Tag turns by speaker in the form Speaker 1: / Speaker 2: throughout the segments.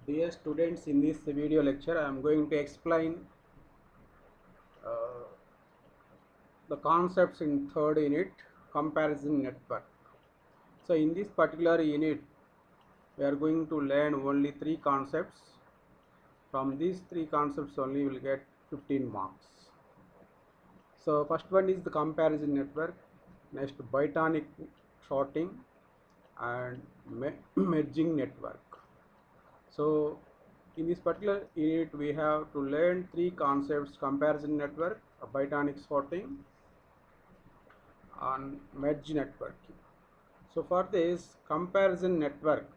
Speaker 1: Dear students, in this video lecture I am going to explain uh, the concepts in third unit, comparison network. So in this particular unit we are going to learn only three concepts. From these three concepts only we will get 15 marks. So first one is the comparison network, next Bytonic sorting, and merging network. So in this particular unit we have to learn three concepts: comparison network, Bytonic sorting, and merge networking. So for this, comparison network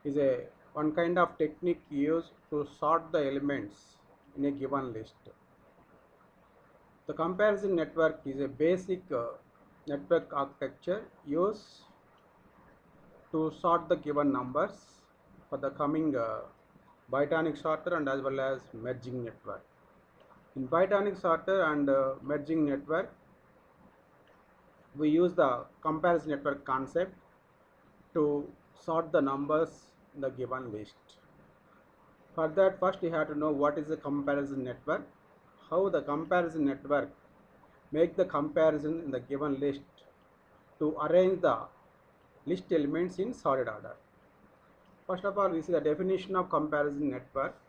Speaker 1: is a one kind of technique used to sort the elements in a given list. The comparison network is a basic network architecture used to sort the given numbers for the coming Bytonic sorter and as well as merging network. In Bytonic sorter and merging network, we use the comparison network concept to sort the numbers in the given list. For that, first you have to know what is a comparison network, how the comparison network make the comparison in the given list to arrange the list elements in sorted order. First of all, we see the definition of comparison network.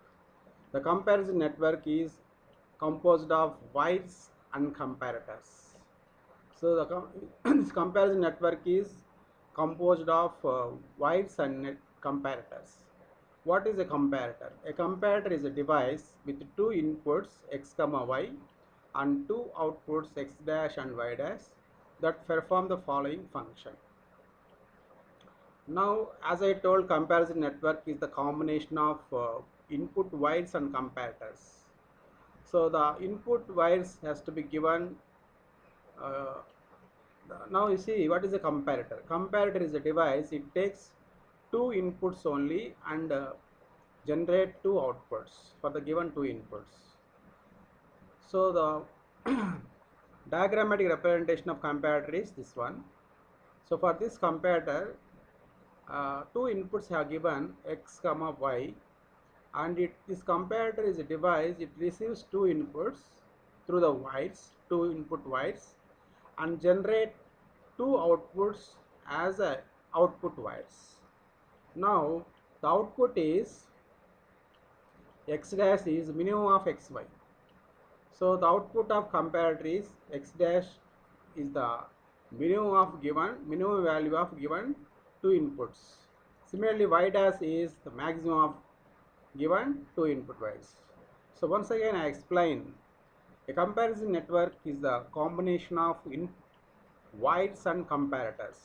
Speaker 1: The comparison network is composed of whites and comparators. So this comparison network is composed of whites and comparators. What is a comparator? A comparator is a device with two inputs x comma y and two outputs x dash and y dash that perform the following function. Now, as I told, comparison network is the combination of input wires and comparators. So the input wires has to be given. Uh, Now you see what is a comparator. Comparator is a device. It takes two inputs only and generate two outputs for the given two inputs. So the diagrammatic representation of comparator is this one. So for this comparator, two inputs are given x comma y, and this comparator is a device. It receives two inputs through the wires, two input wires, and generate two outputs as a output wires. Now the output is x dash is minimum of xy. So the output of comparator is x dash is the minimum value of given two inputs. Similarly, y dash is the maximum of given two input wires. So once again I explain, a comparison network is the combination of wires and comparators.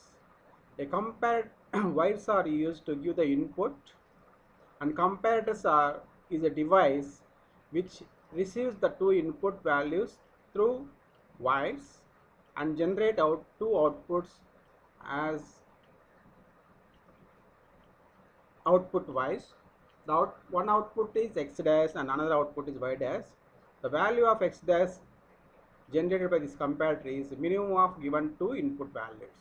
Speaker 1: Wires are used to give the input, and comparators is a device which receives the two input values through wires and generate out two outputs as output wise. One output is x dash and another output is y dash. The value of x dash generated by this comparator is minimum of given two input values,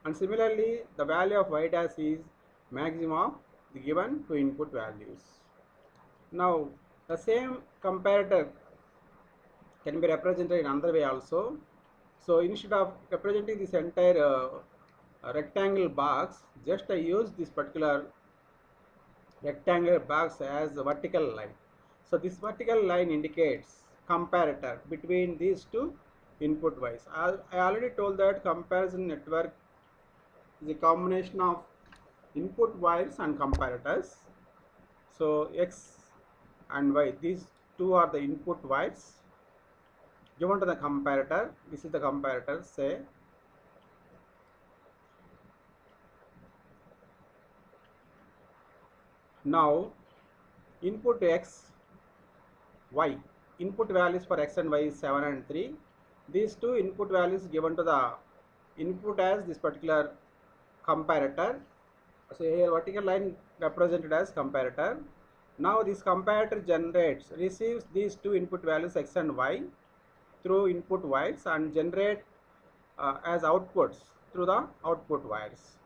Speaker 1: and similarly the value of y dash is maximum of the given two input values. Now the same comparator can be represented in another way also. So instead of representing this entire rectangle box, just I use this particular rectangular box as a vertical line. So this vertical line indicates comparator between these two input wires. I already told that comparison network is a combination of input wires and comparators. So x and y, these two are the input wires given to the comparator. This is the comparator, say. Now input x, y, input values for x and y is 7 and 3. These two input values given to the input as this particular comparator. So here vertical line represented as comparator. Now this comparator receives these two input values x and y through input wires and generate as outputs through the output wires.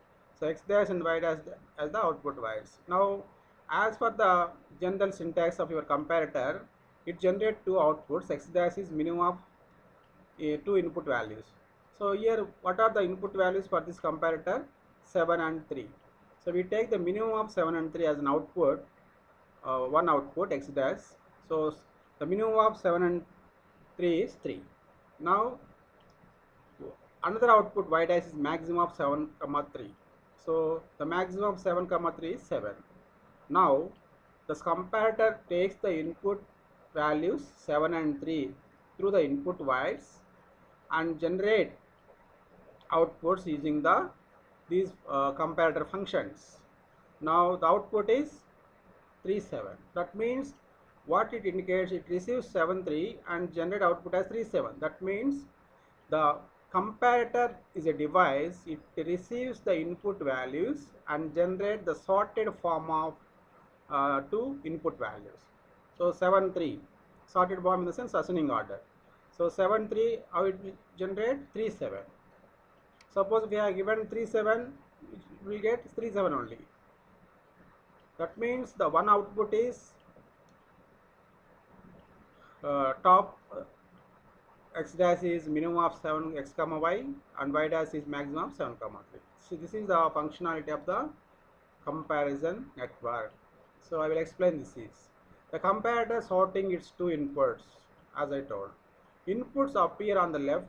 Speaker 1: So x dash and y dash as the output wires. Now, as for the general syntax of your comparator, it generates two outputs. X dash is minimum of two input values. So here, what are the input values for this comparator? 7 and 3. So we take the minimum of 7 and 3 as an output, one output x dash. So the minimum of 7 and 3 is 3. Now another output y dash is maximum of 7 comma 3. So the maximum of 7 comma 3 is 7. Now the comparator takes the input values 7 and 3 through the input wires and generate outputs using these comparator functions. Now the output is 3 7. That means what it indicates, it receives 7 3 and generate output as 3 7. That means the comparator is a device, it receives the input values and generate the sorted form of two input values. So 7 3, sorted form in the sense ascending order. So 7 3, how it will generate 3 7. Suppose we have given 3 7, we will get 3 7 only. That means the one output is top x dash is minimum of 7 x comma y and y dash is maximum of 7 comma 3. So this is the functionality of the comparison network. So I will explain this is the comparator sorting its two inputs. As I told, inputs appear on the left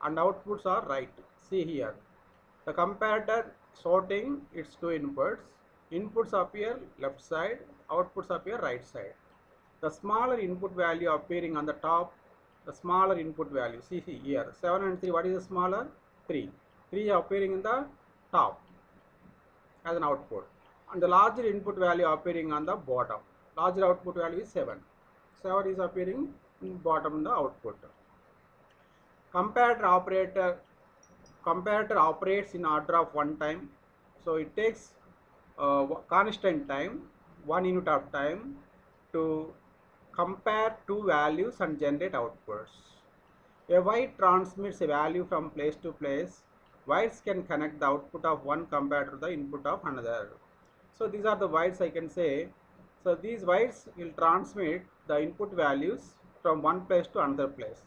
Speaker 1: and outputs are right. See here, the comparator sorting its two inputs. Inputs appear left side, outputs appear right side. The smaller input value appearing on the top, the smaller input value, see here 7 and 3, what is the smaller? 3 appearing in the top as an output, and the larger input value appearing on the bottom. Larger output value is 7 is appearing in bottom in the output. Comparator operates in order of one time, so it takes constant time, 1 unit of time, to compare two values and generate outputs. A wire transmits a value from place to place. Wires can connect the output of one comparator to the input of another. So these are the wires I can say. So these wires will transmit the input values from one place to another place.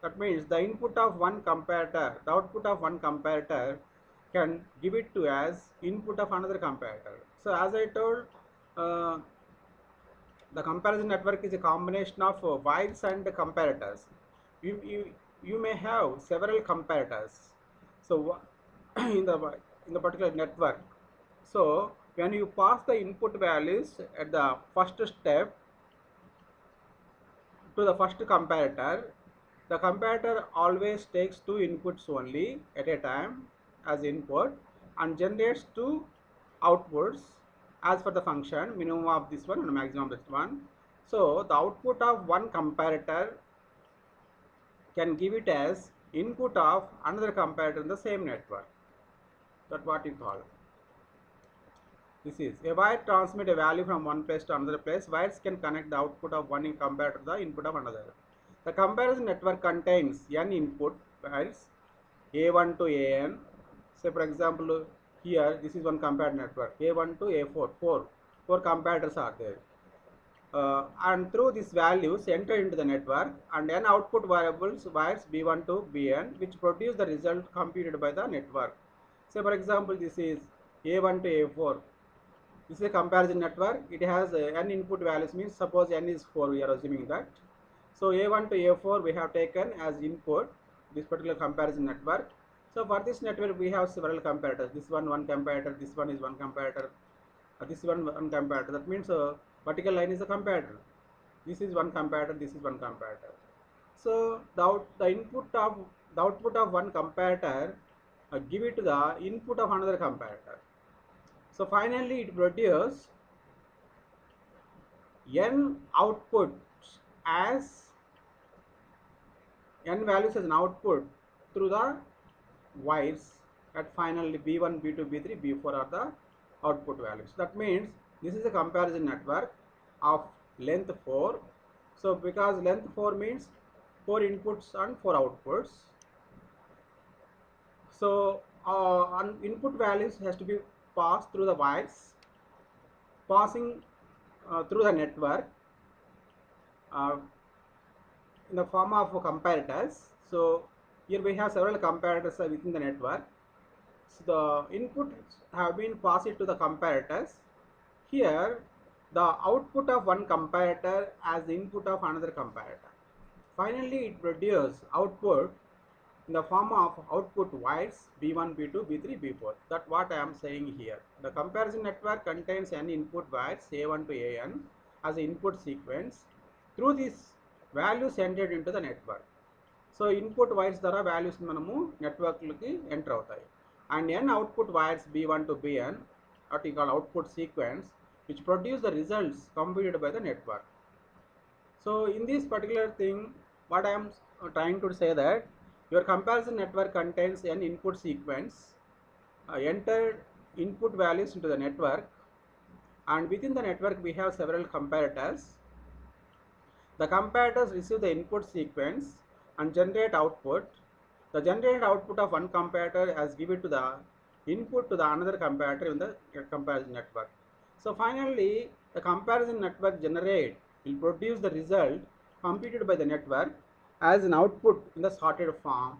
Speaker 1: That means the input of one comparator, the output of one comparator can give it to as input of another comparator. So as I told, the comparison network is a combination of wires and comparators. You may have several comparators. So in the particular network, so when you pass the input values at the first step to the first comparator, the comparator always takes two inputs only at a time as input and generates two outputs as per the function, minimum of this one and maximum of this one. So the output of one comparator can give it as input of another comparator in the same network. That's what you call. This is a wire transmit a value from one place to another place. Wires can connect the output of one comparator to the input of another. The comparison network contains n input wires, A1 to AN. Say for example, here this is one comparator network, A1 to A4, four comparators are there. And through these values enter into the network, and n output variables wires B1 to Bn, which produce the result computed by the network. Say for example, this is A1 to A4. This is a comparison network. It has n input values, means suppose n is 4, we are assuming that. So A1 to A4 we have taken as input this particular comparison network. So for this network we have several comparators. This one comparator, this one is one comparator, this one comparator. That means vertical line is a comparator. This is one comparator, this is one comparator. So the output of one comparator give it to the input of another comparator. So finally it produces n outputs as n values as an output through the wires at finally B1, B2, B3, B4 are the output values. That means this is a comparison network of length 4. So because length 4 means 4 inputs and 4 outputs. So input values has to be passed through the wires passing through the network uh, in the form of comparators. So here we have several comparators within the network. So the inputs have been passed to the comparators. Here the output of one comparator as the input of another comparator. Finally it produces output in the form of output wires B1, B2, B3, B4. That's what I am saying here. The comparison network contains n input wires A1 to AN as an input sequence. Through these values entered into the network. So input wires ద్వారా values మనము network లోకి enter అవుతాయి. And n output wires B1 to Bn, what we call output sequence, which produce the results computed by the network. So in this particular thing, what I am trying to say that your comparison network contains an input sequence, entered input values into the network, and within the network we have several comparators. The comparators receive the input sequence and generate output. The generated output of one comparator is given to the input to the another comparator in the comparison network. So finally, the comparison network will produce the result computed by the network as an output in the sorted form,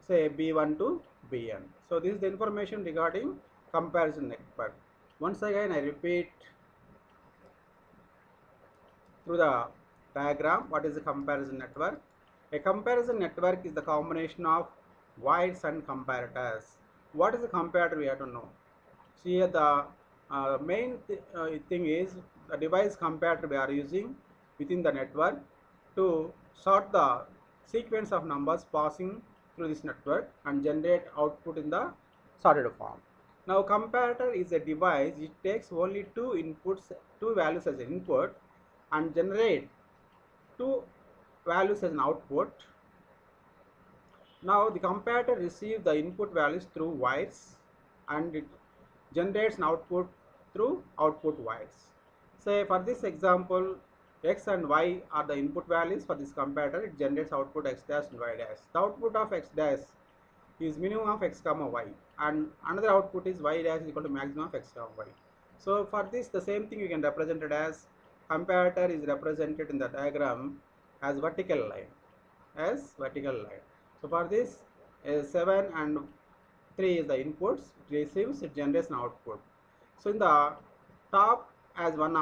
Speaker 1: say B1 to Bn. So this is the information regarding comparison network. Once again, I repeat through the diagram what is a comparison network. A comparison network is the combination of wires and comparators. What is a comparator? We have to know. See here the main thing is the device comparator we are using within the network to sort the sequence of numbers passing through this network and generate output in the sorted form. Now comparator is a device which takes only two values as an input and generate two values as an output. Now the comparator receives the input values through wires and it generates an output through output wires. Say for this example, x and y are the input values for this comparator. It generates output x dash and y dash. The output of x dash is minimum of x comma y, and another output is y dash is equal to maximum of x comma y. So for this, the same thing you can represent it as comparator is represented in the diagram as vertical line, So for this, 7 and 3 is the inputs, it receives, it generates an output. So in the top as one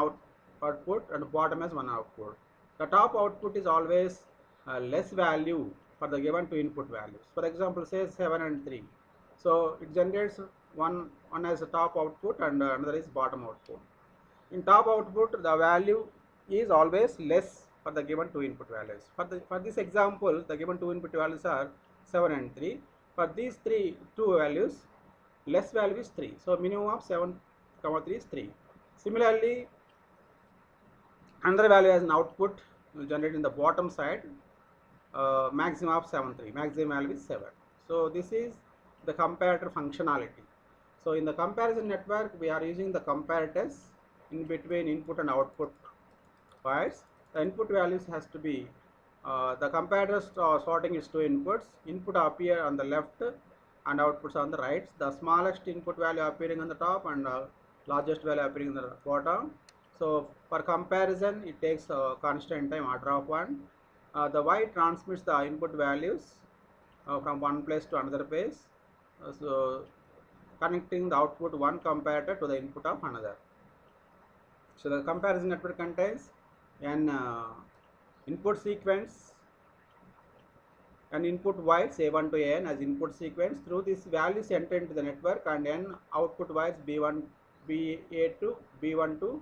Speaker 1: output and bottom as one output. The top output is always less value for the given two input values. For example, say 7 and 3. So it generates one as a top output and another is bottom output. In top output, the value is always less for the given two input values. For this example, the given two input values are 7 and 3. For these two values, less value is 3. So minimum of 7, 3 is 3. Similarly, another value as an output will generate in the bottom side, maximum of 7, 3. Maximum value is 7. So this is the comparator functionality. So in the comparison network, we are using the comparators in between input and output wires. The input values has to be the comparator sorting is two inputs. Input appear on the left and outputs on the right. The smallest input value appearing on the top and largest value appearing on the bottom. So for comparison, it takes constant time order of 1. The Y transmits the input values from one place to another place. So connecting the output one comparator to the input of another. So the comparison network contains an input sequence, an input wires A1 to AN as input sequence. Through these values enter into the network and n output wires B1, BA to B1 to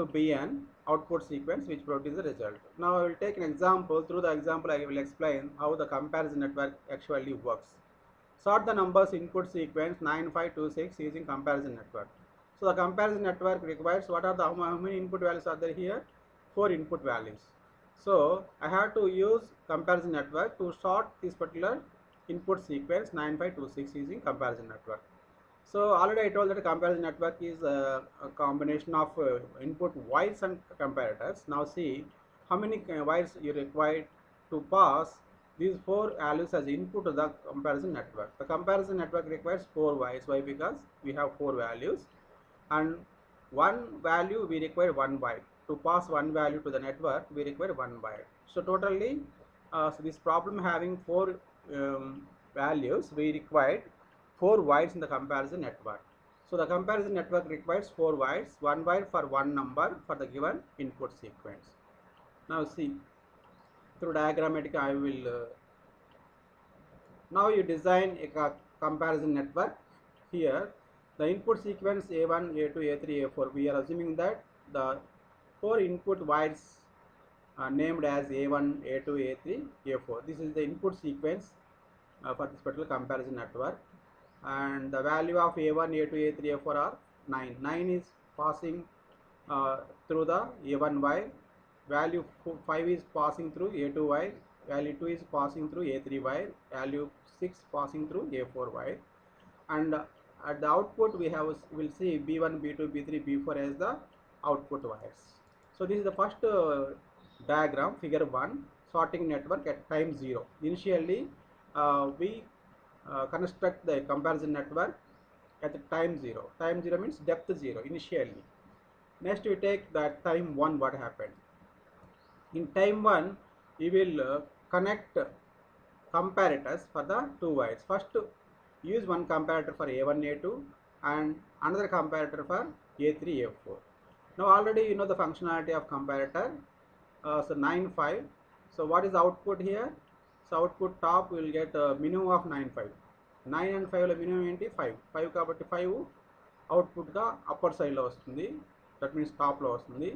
Speaker 1: Bn output sequence which produces the result. Now I will take an example. Through the example I will explain how the comparison network actually works. Sort the numbers input sequence 9526 using comparison network. So the comparison network requires how many input values are there here? 4 input values. So I have to use comparison network to sort this particular input sequence 9526 using comparison network. So already I told that a comparison network is a combination of input wires and comparators. Now see how many wires you require to pass these 4 values as input to the comparison network. The comparison network requires 4 wires. Why? Because we have 4 values, and one value we require 1 byte. To pass one value to the network, we require 1 byte. So totally, so this problem having 4 values, we required 4 wires in the comparison network. So the comparison network requires 4 wires, 1 wire for one number for the given input sequence. Now see, through diagrammatic I will now you design a comparison network. Here the input sequence A1, A2, A3, A4, we are assuming that the 4 input wires are named as A1, A2, A3, A4. This is the input sequence for this particular comparison network, and the value of A1, A2, A3, A4 are 9. 9 is passing through the A1 wire, value 5 is passing through A2 wire, value 2 is passing through A3 wire, value 6 passing through A4 wire, and at the output we have will see B1, B2, B3, B4 as the output wires. So this is the first diagram, figure 1, sorting network at time 0. Initially we construct the comparison network at the time 0. Time 0 means depth 0 initially. Next we take that time 1, what happened. In time 1 we will connect comparators for the 2 wires. First use one comparator for A1, A2 and another comparator for A3, A4. Now already you know the functionality of comparator. So 9, 5. So what is the output here? So output top will get a minimum of 9, 5. 9 and 5 minimum ఏంటి 5. 5 కాబట్టి 5 output గా upper side లో వస్తుంది, that means top లో వస్తుంది.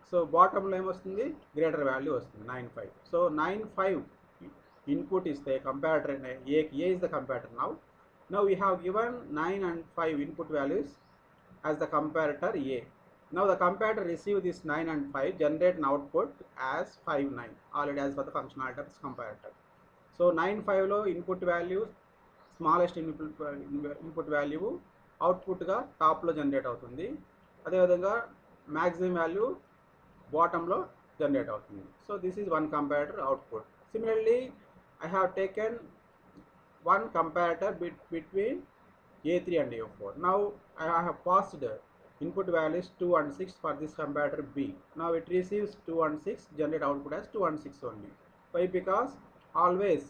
Speaker 1: So bottom లో ఏమొస్తుంది, greater value వస్తుంది 9, 5. So 9, 5 input is the comparator, A is the comparator now. Now we have given 9 and 5 input values as the comparator A. Now the comparator receive this 9 and 5, generate an output as 5, 9, already as per the functionality of this comparator. So 9, 5 లో input value, smallest input value output గా top లో generate అవుతుంది, అదేవిధంగా maximum value bottom లో generate అవుతుంది. So this is one comparator output. Similarly I have taken one comparator between A3 and A4. Now I have passed input values 2 and 6 for this comparator B. Now it receives 2 and 6, generate output as 2 and 6 only. Why? Because always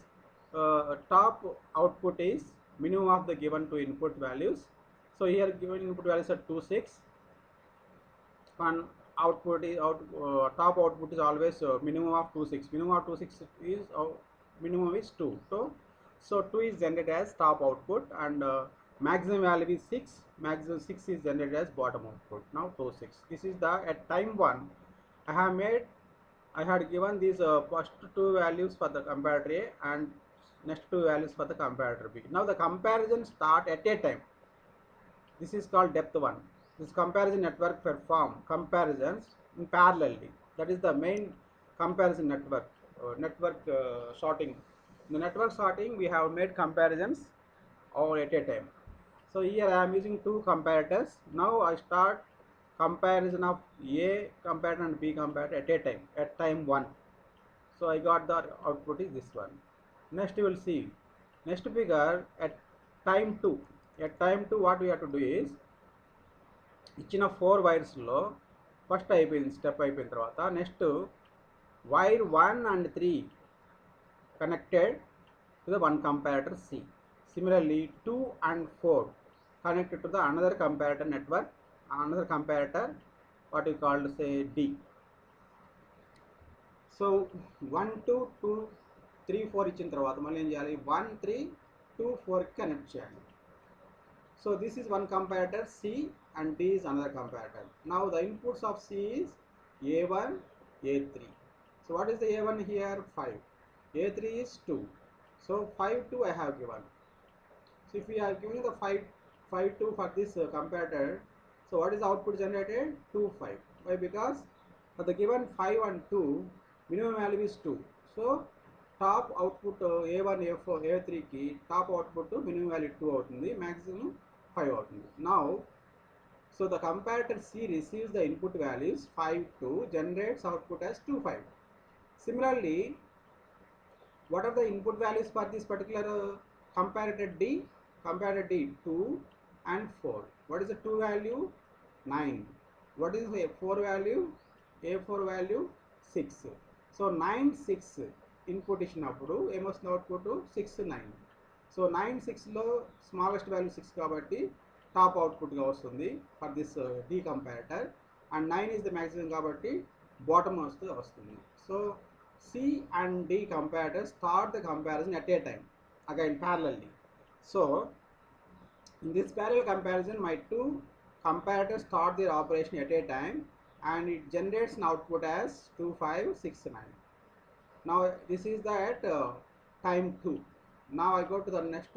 Speaker 1: top output is minimum of the given two input values. So here given input values are 2, 6, and output is top output is always minimum of 2, 6. Minimum of 2, 6 is minimum is 2. So 2 is generated as top output, and maximum value is 6. Maximum 6 is generated as bottom output. Now 2, 6. This is the at time 1. I had given these first 2 values for the comparator A and next 2 values for the comparator B. Now the comparison start at a time. This is called depth 1. This comparison network perform comparisons in parallelly. That is the main comparison network. Sorting. In the network sorting, we have made comparisons all at a time. So here I am using 2 comparators. Now I start comparison of A comparator and B comparator at a time, at time 1. So I got the output is this one. Next you will see, next figure at time 2. At time 2 what we have to do is, ఇచ్చిన 4 వైర్స్లో first అయిపోయింది, step అయిపోయిన తర్వాత next wire 1 and 3 connected to the one comparator C. Similarly 2 and 4 connected to the another comparator network, another comparator what we called say D. So 1, 2, 2, 3, 4 ఇచ్చిన తర్వాత మళ్ళీ ఏం చేయాలి, 1, 3, 2, 4 connect చేయాలి. So this is one comparator C and D is another comparator. Now the inputs of C is A1, A3. So what is the A1 here? 5. A3 is 2. So 5, 2 I have given. So if we are giving the 5, 2 for this comparator, so what is the output generated? 2, 5. Why? Because for the given 5 and 2, minimum value is 2. So top output A1, A4, A3 ki top output minimum value 2 అవుతుంది, maximum 5 అవుతుంది. Now so the comparator C receives the input values 5, 2, generates output as 2, 5. Similarly What are the input values for this particular comparator D? Comparator D 2 and 4. What is the 2 value? 9. What is the 4 value? A4 value 6. So 9 6 input ఇచ్చినప్పుడు ఏమొస్తుంది output 6 9. So 9 6లో smallest value 6 కాబట్టి top అవుట్పుట్గా వస్తుంది for this D comparator, and 9 is the maximum కాబట్టి bottom వస్తుంది. So C and D comparators start the comparison at a time, again parallelly. So in this parallel comparison, my two comparators start their operation at a time, and it generates an output as 2569. Now this is that time 2. Now I go to the next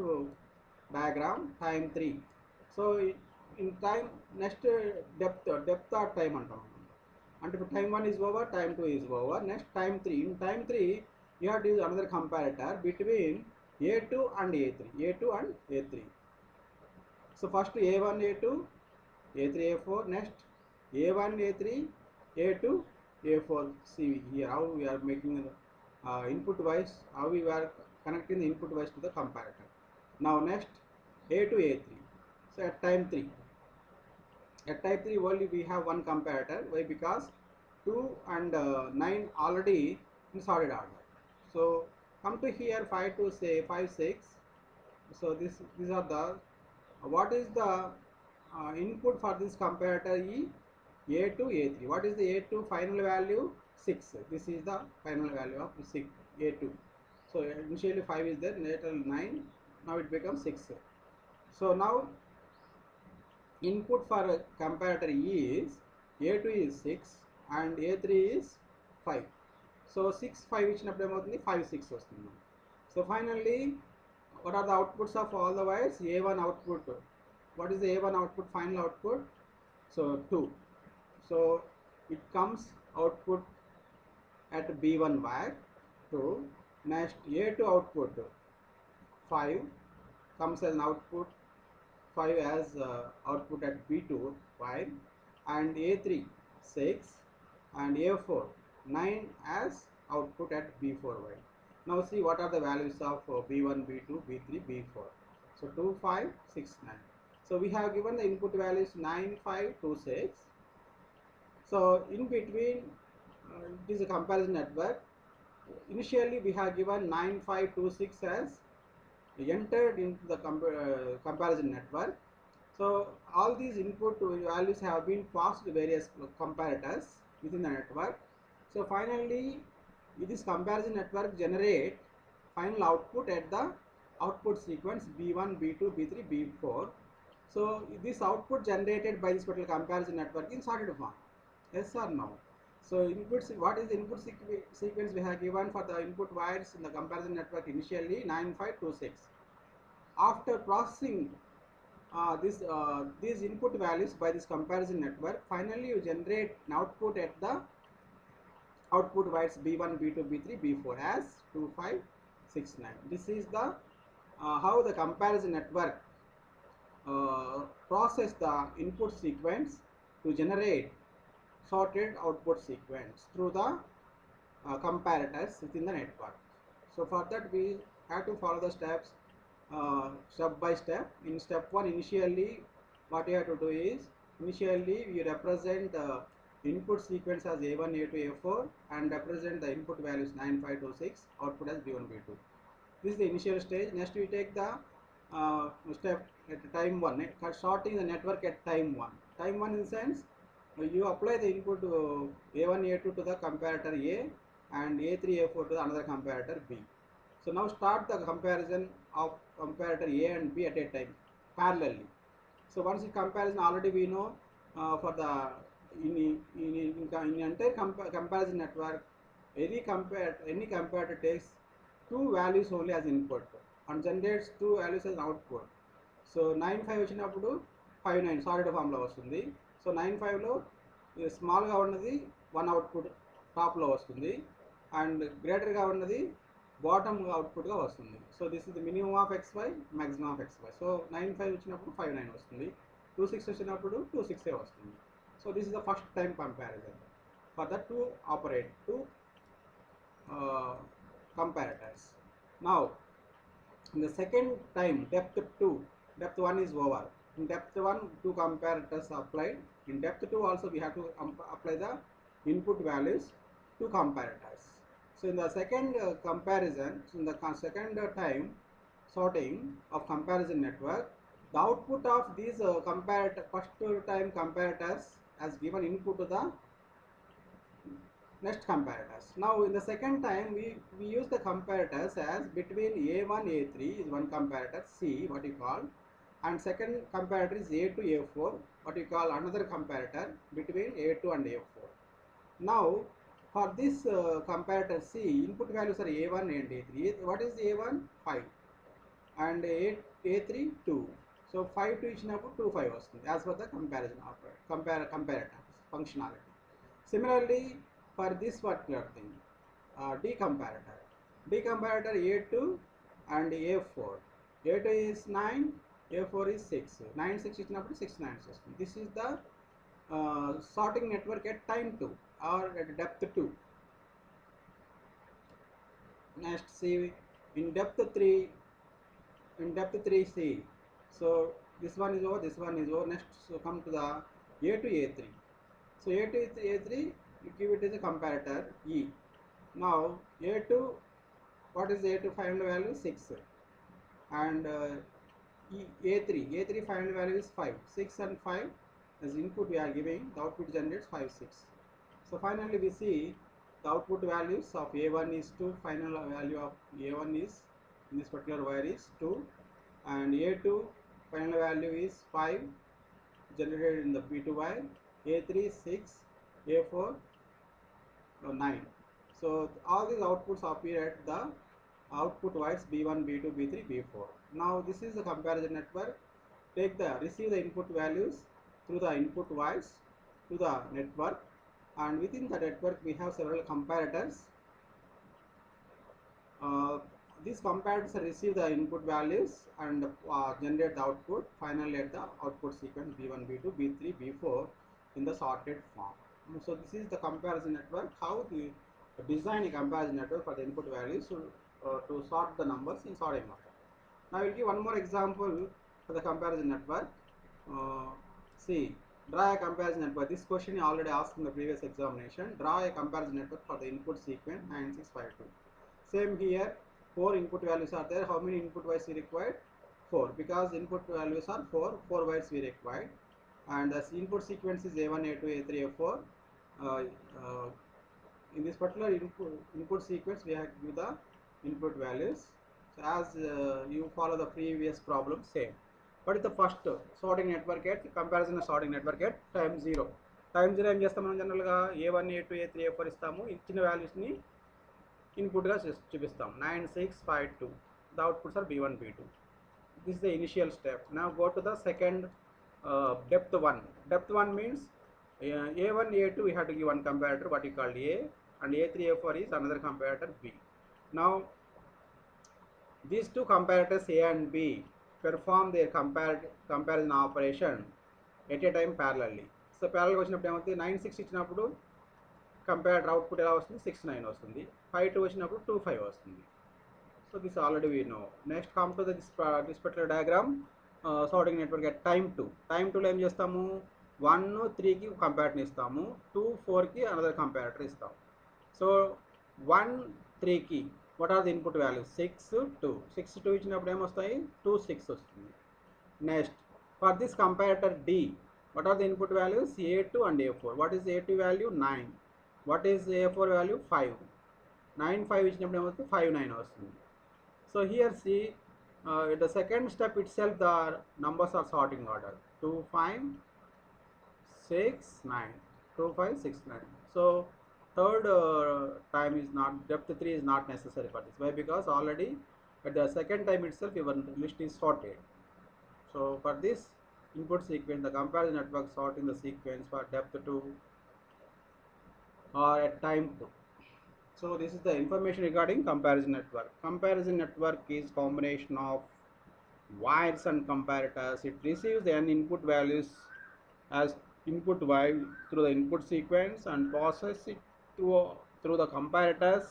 Speaker 1: diagram, time 3. So in time next depth or time antam. And if time 1 is over, time 2 is over. Next time 3. In time 3, you have to use another comparator between A2 and A3. A2 and A3. So first A1, A2, A3, A4. Next A1, A3, A2, A4. See here how we are making input wise, how we are connecting the input wise to the comparator. Now next A2, A3. So at time 3. At type 3 only we have one comparator. Why? Because 2 and 9 already in solid order. So come to here 5 to say 5 6. So these are the what is the input for this comparator E? A2 A3. What is the A2 final value? 6. This is the final value of 6 A2. So initially 5 is there, later 9. Now it becomes 6. So now input for a comparator E is A2 is 6 and A3 is 5. So 6 5 ఇచ్చినప్పుడు ఏమవుతుంది 5 6 వస్తుంది. So finally what are the outputs of all the wires? A1 output. What is the A1 output, final output? So 2. So it comes output at B1 wire 2. Next A2 output 5 comes as an output 5 as output at B2 5, and A3 6 and A4 9 as output at B4 wire. Now see what are the values of B1, B2, B3, B4. So 2 5 6 9. So we have given the input values 9 5 2 6. So in between it is a comparison network. Initially we have given 9 5 2 6 as entered into the comparison network. So all these input values have been passed to various comparators within the network. So finally this comparison network generate final output at the output sequence B1, B2, B3, B4. So this output generated by this particular comparison network in sorted form. Yes or no? So inputs, what is the input sequence we have given for the input wires in the comparison network? Initially 9526. After processing these input values by this comparison network, finally you generate an output at the output wires B1, B2, B3, B4 as 2569. This is the how the comparison network process the input sequence to generate sorted output sequence through the comparators within the network. So for that we have to follow the steps step by step. In step 1, initially what you have to do is, initially we represent the input sequence as A1, A2, A4 and represent the input values 9 5 2 6, output as B1, B2. This is the initial stage. Next we take the step at time 1, sorting the network at time 1. Time 1 in the sense you apply the input A1, A2 to the comparator A and A3, A4 to another comparator B. So now start the comparison of comparator A and B at a time parallelly. So once the comparison, already we know for the in entire comparison network, any comparator takes 2 values only as input and generates 2 values as output. So 9 5 వచ్చినప్పుడు 5 9 solid form లో వస్తుంది. So 9 5 లో small గా ఉన్నది 1 output top లో వస్తుంది and greater గా ఉన్నది బాటమ్ అవుట్పుట్ గా వస్తుంది. So this is the minimum of xy, maximum of xy. So 9 5 వచ్చినప్పుడు 5 9 వస్తుంది, 2 6 వచ్చినప్పుడు 2 6 వస్తుంది. So this is the first time comparison for the 2 operate 2 comparators. Now in the second time, depth 2, depth 1 is over. In depth 1, two comparators are applied. In depth 2 also we have to apply the input values to comparators. So in the second comparison, in the second time sorting of comparison network, the output of these first time comparators has given input to the next comparators. Now in the second time we use the comparators as between A1 A3 is one comparator, C what you call, and second comparator is A2 A4 what you call another comparator between A2 and A4. Now for this comparator C, input values are A1 and A3. What is A1? 5 and A3 2. So 5 to ఇచ్చినప్పుడు 2 5 వస్తుంది as per the comparison operator comparators functionality. Similarly for this particular thing, D comparator A2 and A4. A2 is 9, A4 is 6. 9 6 ఇచ్చినప్పుడు 6 9 వస్తుంది. This is the sorting network at time 2 or at depth 2. Next see in depth 3, see, so this one is over, this one is over. Next so come to the A2 A3. So A2 A3 you give it as a comparator E. Now A2, what is A2 find value? 6 and A3 find value is 5. 6 and 5 as input we are giving, the output generates 5 6. So finally we see the output values of A1 is 2, final value of A1 is in this particular wire is 2, and A2 final value is 5 generated in the P2 wire, A3 6, A4 9. So all these outputs appear at the output wires B1, B2, B3, B4. Now this is the comparison network. Receive the input values through the input wires to the network, and within the network we have several comparators. These comparators receive the input values and generate the output finally at the output sequence B1, B2, B3, B4 in the sorted form. So this is the comparison network, how we design a comparison network for the input values to sort the numbers in sorting order. Now I will give one more example for the comparison network. See, draw a comparison network. This question is already asked in the previous examination. Draw a comparison network for the input sequence 9652. Same here, 4 input values are there. How many input wires we required? 4, because input values are 4 wires we required, and the input sequence is A1 A2 A3 A4. In this particular input sequence we have to give the input values. So as you follow the previous problem, same. What is the first sorting network at comparison of sorting network at time 0? Time 0 ఏం చేస్తాం మనం జనరల్గా A1 A2 A3 A4 ఇస్తాము, ఇచ్చిన వాల్యూస్ని ఇన్పుట్గా చూపిస్తాం 9 6 5 2. The outputs are B1 B2. This is the initial step. Now go to the second depth 1. Depth 1 means A1 A2 we have to give one comparator what you called A, and A3 A4 is another comparator B. Now these two comparators A and B perform their comparison operation at a time parallelly. So parallel వచ్చినప్పుడు ఏమవుతుంది, 9 6 ఇచ్చినప్పుడు కంపేరేటర్ output ఎలా వస్తుంది, 6 9 వస్తుంది. 5 2 వచ్చినప్పుడు 2 5 వస్తుంది. So this already we know. Next come to this particular diagram, sorting network at time 2. Time 2 లో ఏం చేస్తాము, 1 3 కి కంపారిటర్ ఇస్తాము, 2 4 కి అనదర్ కంపారిటర్ ఇస్తాము. సో 1 3 కి what are the input values? 6 2. 6 2 ఇచ్చినప్పుడు ఏమొస్తాయి, 2 6 వస్తుంది. Next for this comparator D, what are the input values? A2 and A4. What is A2 value? 9. What is A4 value? 5. 9 5 ఇచ్చినప్పుడు ఏమవుతుంది, 5 9 వస్తుంది. So here see, the second step itself the numbers are sorting order 2 5 6 9, 2 5 6 9. So third time is not, depth 3 is not necessary for this. Why? Because already at the second time itself your list is sorted. So for this input sequence, the comparison network sorting the sequence for depth 2 or at time 2. So this is the information regarding comparison network. Comparison network is combination of wires and comparators. It receives the n input values as input through the input sequence and process it through the comparators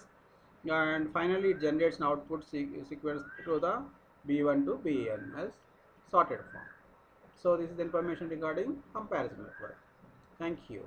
Speaker 1: and finally it generates an output sequence to the B1 to BN as sorted form. So this is the information regarding comparison network. Thank you.